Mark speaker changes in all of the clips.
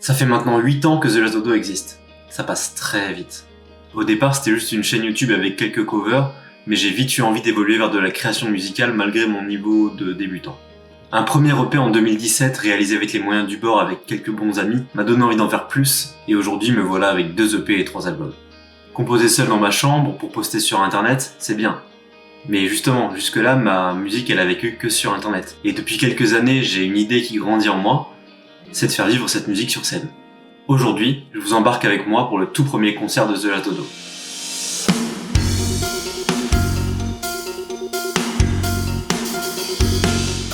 Speaker 1: Ça fait maintenant 8 ans que The Last Dodo existe. Ça passe très vite. Au départ, c'était juste une chaîne YouTube avec quelques covers, mais j'ai vite eu envie d'évoluer vers de la création musicale malgré mon niveau de débutant. Un premier EP en 2017, réalisé avec les moyens du bord avec quelques bons amis, m'a donné envie d'en faire plus, et aujourd'hui me voilà avec 2 EP et 3 albums. Composer seul dans ma chambre pour poster sur internet, c'est bien. Mais justement, jusque-là, ma musique elle a vécu que sur internet. Et depuis quelques années, j'ai une idée qui grandit en moi, c'est de faire vivre cette musique sur scène. Aujourd'hui, je vous embarque avec moi pour le tout premier concert de The Last Dodo.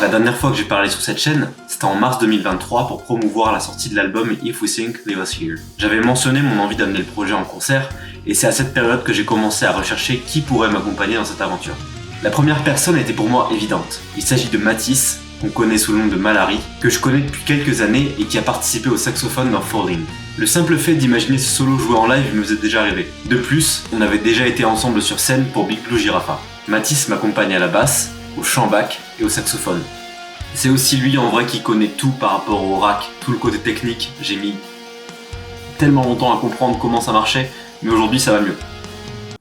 Speaker 1: La dernière fois que j'ai parlé sur cette chaîne, c'était en mars 2023 pour promouvoir la sortie de l'album If We Think, Leave Us Here. J'avais mentionné mon envie d'amener le projet en concert, et c'est à cette période que j'ai commencé à rechercher qui pourrait m'accompagner dans cette aventure. La première personne était pour moi évidente. Il s'agit de Mathis, qu'on connaît sous le nom de Malary, que je connais depuis quelques années et qui a participé au saxophone dans Falling. Le simple fait d'imaginer ce solo jouer en live me faisait déjà rêver. De plus, on avait déjà été ensemble sur scène pour Big Blue Giraffa. Mathis m'accompagne à la basse, au chant-bac et au saxophone. C'est aussi lui en vrai qui connaît tout par rapport au rack, tout le côté technique. J'ai mis tellement longtemps à comprendre comment ça marchait, mais aujourd'hui ça va mieux.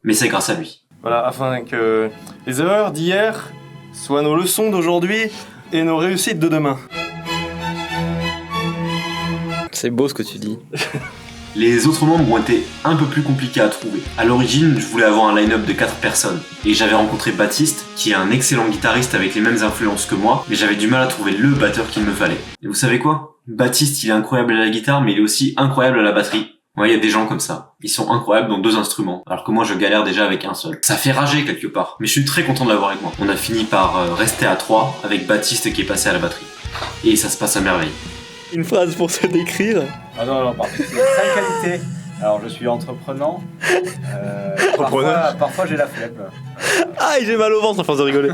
Speaker 1: Mais c'est grâce à lui.
Speaker 2: Voilà, afin que les erreurs d'hier soient nos leçons d'aujourd'hui et nos réussites de demain.
Speaker 3: C'est beau ce que tu dis.
Speaker 1: Les autres membres ont été un peu plus compliqués à trouver. À l'origine, je voulais avoir un line-up de 4 personnes. Et j'avais rencontré Baptiste, qui est un excellent guitariste avec les mêmes influences que moi, mais j'avais du mal à trouver le batteur qu'il me fallait. Et vous savez quoi ? Baptiste, il est incroyable à la guitare, mais il est aussi incroyable à la batterie. Ouais, il y a des gens comme ça. Ils sont incroyables dans 2 instruments, alors que moi je galère déjà avec un seul. Ça fait rager quelque part, mais je suis très content de l'avoir avec moi. On a fini par rester à 3, avec Baptiste qui est passé à la batterie. Et ça se passe à merveille.
Speaker 3: Une phrase pour se décrire.
Speaker 4: Ah non, par contre, c'est 5 qualités. Alors, je suis entreprenant. Parfois, j'ai la flemme.
Speaker 3: Aïe, j'ai mal au ventre à force de rigoler.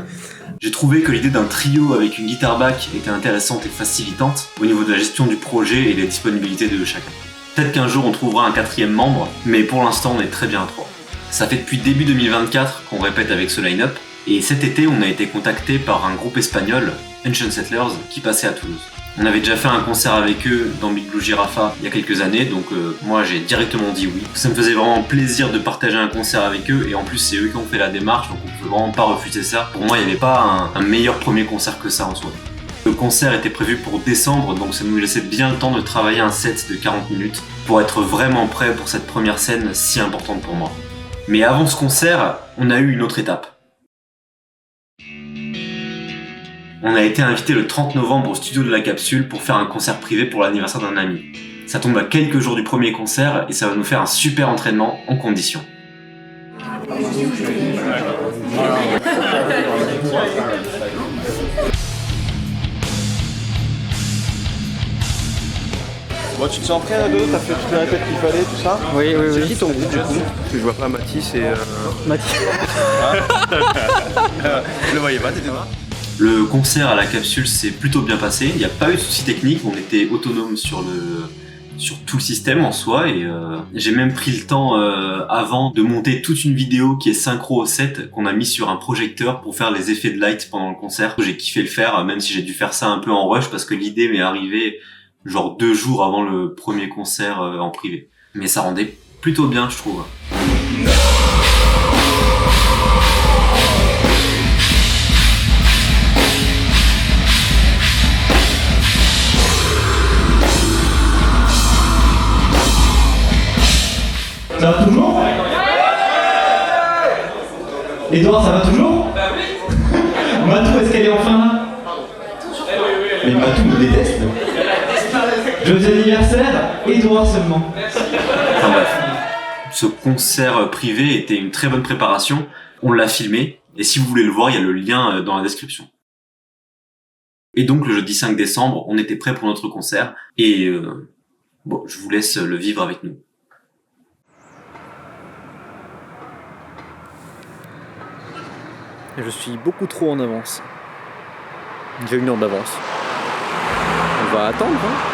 Speaker 1: J'ai trouvé que l'idée d'un trio avec une guitare back était intéressante et facilitante au niveau de la gestion du projet et des disponibilités de chacun. Peut-être qu'un jour on trouvera un 4e membre, mais pour l'instant on est très bien à 3. Ça fait depuis début 2024 qu'on répète avec ce line-up, et cet été on a été contacté par un groupe espagnol, Ancient Settlers, qui passait à Toulouse. On avait déjà fait un concert avec eux dans Big Blue Giraffa il y a quelques années, donc moi j'ai directement dit oui. Ça me faisait vraiment plaisir de partager un concert avec eux, et en plus c'est eux qui ont fait la démarche, donc on peut vraiment pas refuser ça. Pour moi il n'y avait pas un meilleur premier concert que ça en soi. Le concert était prévu pour décembre, donc ça nous laissait bien le temps de travailler un set de 40 minutes pour être vraiment prêt pour cette première scène si importante pour moi. Mais avant ce concert, on a eu une autre étape. On a été invité le 30 novembre au studio de la Capsule pour faire un concert privé pour l'anniversaire d'un ami. Ça tombe à quelques jours du premier concert et ça va nous faire un super entraînement en condition.
Speaker 2: Bon, tu te sens prêt, Dodo? T'as fait toutes les répètes qu'il fallait, tout ça?
Speaker 3: Oui.
Speaker 2: C'est qui ton groupe du coup? Parce que je vois pas Mathis et...
Speaker 3: Mathis.
Speaker 2: Je le voyais pas, t'étais là?
Speaker 1: Le concert à la Capsule s'est plutôt bien passé, il n'y a pas eu de soucis techniques, on était autonome sur tout le système en soi, et j'ai même pris le temps avant de monter toute une vidéo qui est synchro au set, qu'on a mis sur un projecteur pour faire les effets de light pendant le concert. J'ai kiffé le faire, même si j'ai dû faire ça un peu en rush, parce que l'idée m'est arrivée genre 2 jours avant le premier concert en privé. Mais ça rendait plutôt bien, je trouve.
Speaker 5: Ça va toujours? Edouard, ça va toujours? Bah oui. Matou, est-ce qu'elle est enfin là? Mais Matou me déteste. Joyeux anniversaire, Edouard seulement.
Speaker 1: Enfin bref, ce concert privé était une très bonne préparation, on l'a filmé, et si vous voulez le voir, il y a le lien dans la description. Et donc le jeudi 5 décembre, on était prêt pour notre concert, et bon, je vous laisse le vivre avec nous.
Speaker 3: Je suis beaucoup trop en avance. J'ai 1 heure d'avance. On va attendre, hein.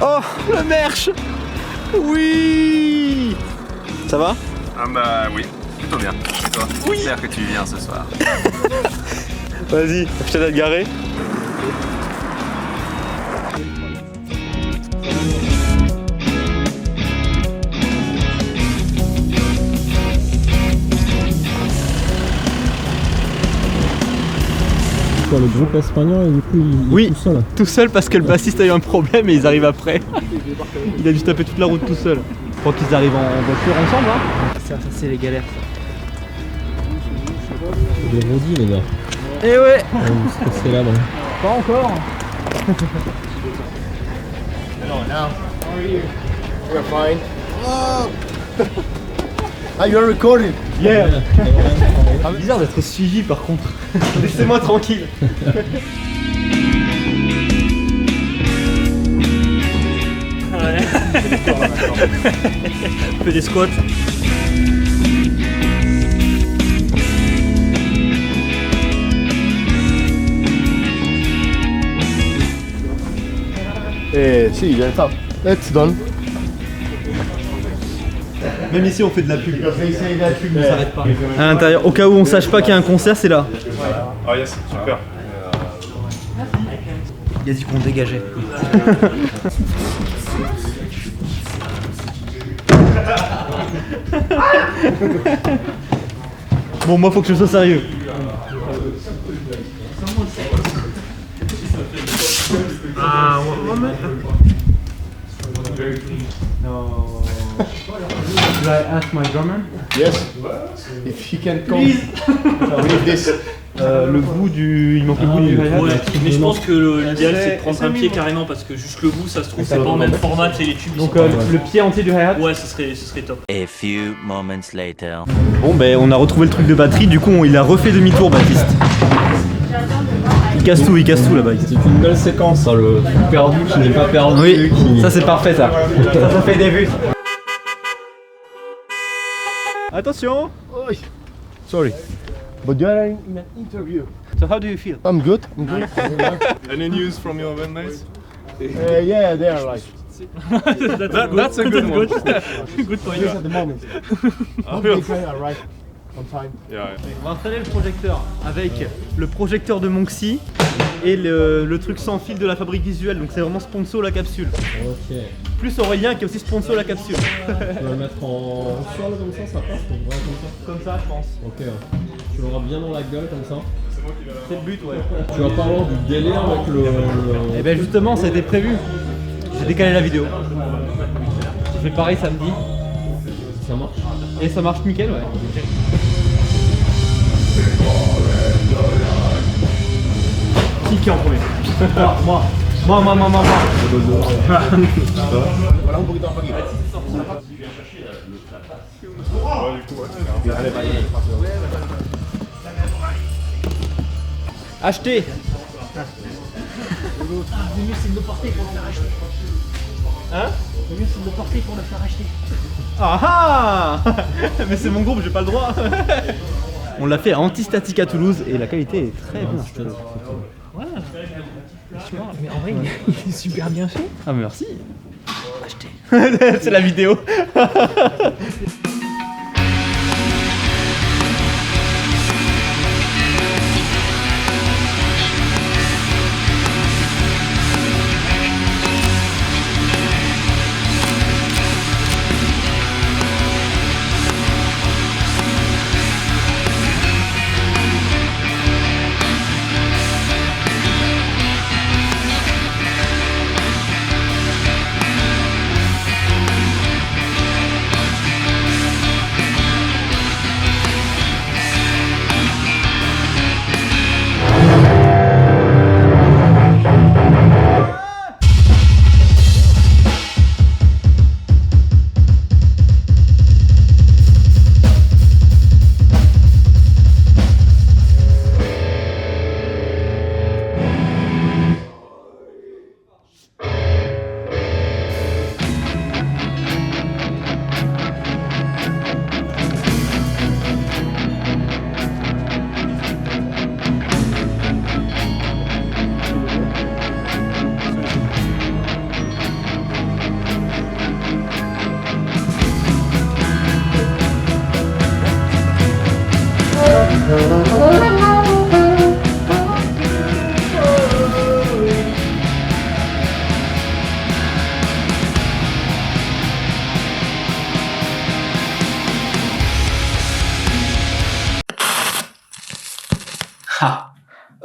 Speaker 3: Oh, le merch. Oui. Ça va?
Speaker 2: Ah bah oui, plutôt bien. Et toi?
Speaker 3: Oui.
Speaker 2: J'espère que tu viens ce soir.
Speaker 3: Vas-y, je t'aide à te garer.
Speaker 5: quoi, le groupe espagnol et du coup il est tout seul.
Speaker 3: Tout seul parce que le bassiste a eu un problème et ils arrivent après. Il a dû taper toute la route tout seul. Je crois qu'ils arrivent en voiture ensemble hein. Ça c'est les galères ça.
Speaker 5: Des rodis les gars.
Speaker 3: Eh ouais.
Speaker 5: Vous stressez là, bon.
Speaker 3: Pas encore.
Speaker 6: Hello, now. How are you? We're fine. Ah, you're recording?
Speaker 3: Yeah. Bizarre d'être suivi par contre. Laissez-moi tranquille. Ouais. On fait des squats.
Speaker 6: Eh, si, il y a ça. Let's done.
Speaker 3: Même ici on fait de la pub. La pub ne s'arrête pas. À l'intérieur, au cas où on sache pas qu'il y a un concert, c'est là.
Speaker 2: Ah yes, super.
Speaker 3: Il a dit qu'on dégageait. Bon, moi faut que je sois sérieux. Ah, no. Should I ask my drummer?
Speaker 6: Yes. If he can come with this.
Speaker 3: Le bout du. Il manque le bout du hi-hat.
Speaker 7: Ouais, mais je pense que l'idéal c'est de prendre un pied carrément parce que juste le bout ça se trouve c'est pas en même format que les tubes.
Speaker 3: Donc le pied entier du hi-hat.
Speaker 7: Ouais, ce serait top.
Speaker 8: A few moments later.
Speaker 3: Bon ben on a retrouvé le truc de batterie, du coup il a refait demi-tour Baptiste. Il casse tout là-bas.
Speaker 5: C'est une belle séquence, ça, le truc perdu qui n'est pas perdu.
Speaker 3: Oui,
Speaker 5: qui...
Speaker 3: ça c'est parfait ça. Ça fait des vues. Attention.
Speaker 6: Oh, sorry. But you are in an interview.
Speaker 3: So how do you feel?
Speaker 6: I'm good. I'm good.
Speaker 2: Any news from your bandmates?
Speaker 6: Yeah, they are like.
Speaker 2: That's a good one.
Speaker 7: Good point.
Speaker 6: Yes, at the moment.
Speaker 2: Ah,
Speaker 6: They can arrive on time.
Speaker 2: yeah.
Speaker 3: On va installer le projecteur avec le projecteur de Monxy et le truc sans fil de la Fabrique Visuelle, donc c'est vraiment sponsor la capsule.
Speaker 5: Ok.
Speaker 3: Plus Aurélien qui est aussi sponsor la capsule.
Speaker 5: Tu vas le mettre en sol comme ça passe, donc voilà, comme
Speaker 3: Comme ça je pense.
Speaker 5: ça. Ok. Tu l'auras bien dans la gueule comme ça.
Speaker 3: C'est le but ouais.
Speaker 5: Tu vas pas avoir du délire avec le...
Speaker 3: Et ben justement ça a été prévu. J'ai décalé la vidéo. J'ai fait pareil samedi.
Speaker 5: Ça marche.
Speaker 3: Et ça marche nickel ouais. Qui est en premier? Moi.
Speaker 6: Voilà un poquito más aquí.
Speaker 3: Acheter.
Speaker 7: Le mieux c'est de le porter pour le faire acheter.
Speaker 3: Hein?
Speaker 7: Le mieux c'est de le porter pour le faire acheter.
Speaker 3: Ah ah. Mais c'est mon groupe, j'ai pas le droit. On l'a fait à Antistatique à Toulouse et la qualité est très bien.
Speaker 7: Ouais. Mais en vrai il est super bien fait.
Speaker 3: Ah merci. Acheter. C'est la vidéo.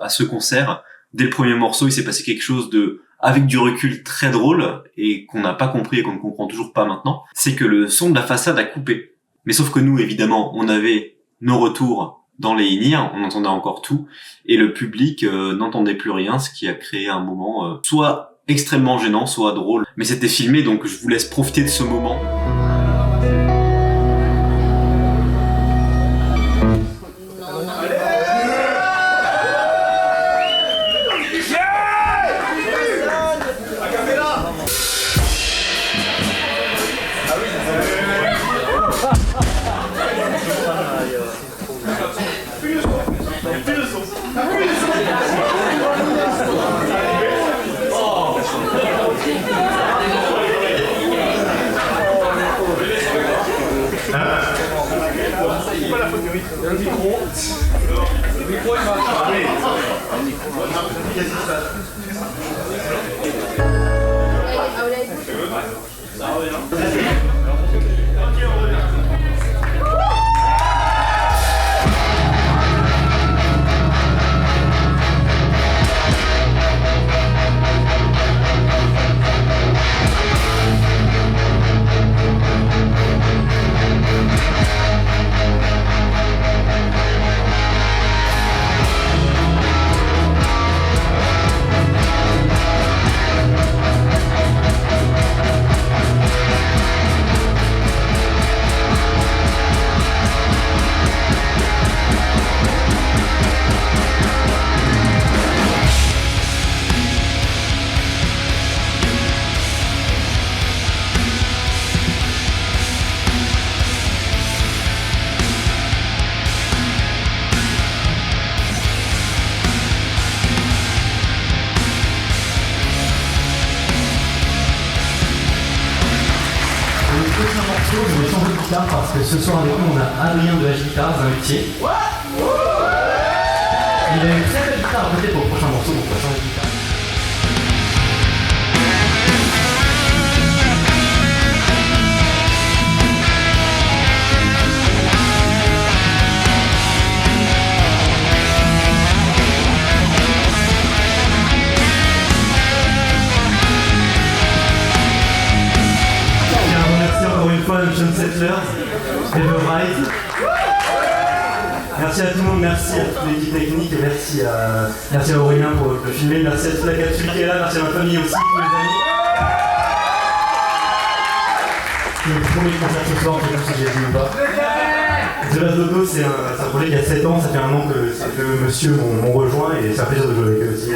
Speaker 1: à ce concert, dès le premier morceau, il s'est passé quelque chose de, avec du recul, très drôle, et qu'on n'a pas compris et qu'on ne comprend toujours pas maintenant. C'est que le son de la façade a coupé. Mais sauf que nous, évidemment, on avait nos retours dans les in-ear, on entendait encore tout, et le public n'entendait plus rien, ce qui a créé un moment soit extrêmement gênant, soit drôle. Mais c'était filmé, donc je vous laisse profiter de ce moment.
Speaker 5: Je vais changer de guitare parce que ce soir avec nous on a Adrien de H Guitare, un métier. Il a une très belle guitare à côté pour le prochain morceau, donc on va changer de guitare. John Settler, Everride. Merci à tout le monde, merci à toute l'équipe technique et merci à Aurélien pour le filmer, merci à toute la capsule qui est là, merci à ma famille aussi, tous mes amis. C'est le premier concert ce soir, je ne sais pas si j'ai dit ou pas. The Last Dodo, c'est un projet qui a 7 ans, ça fait un an que monsieur m'ont rejoint et c'est un plaisir de jouer avec eux aussi.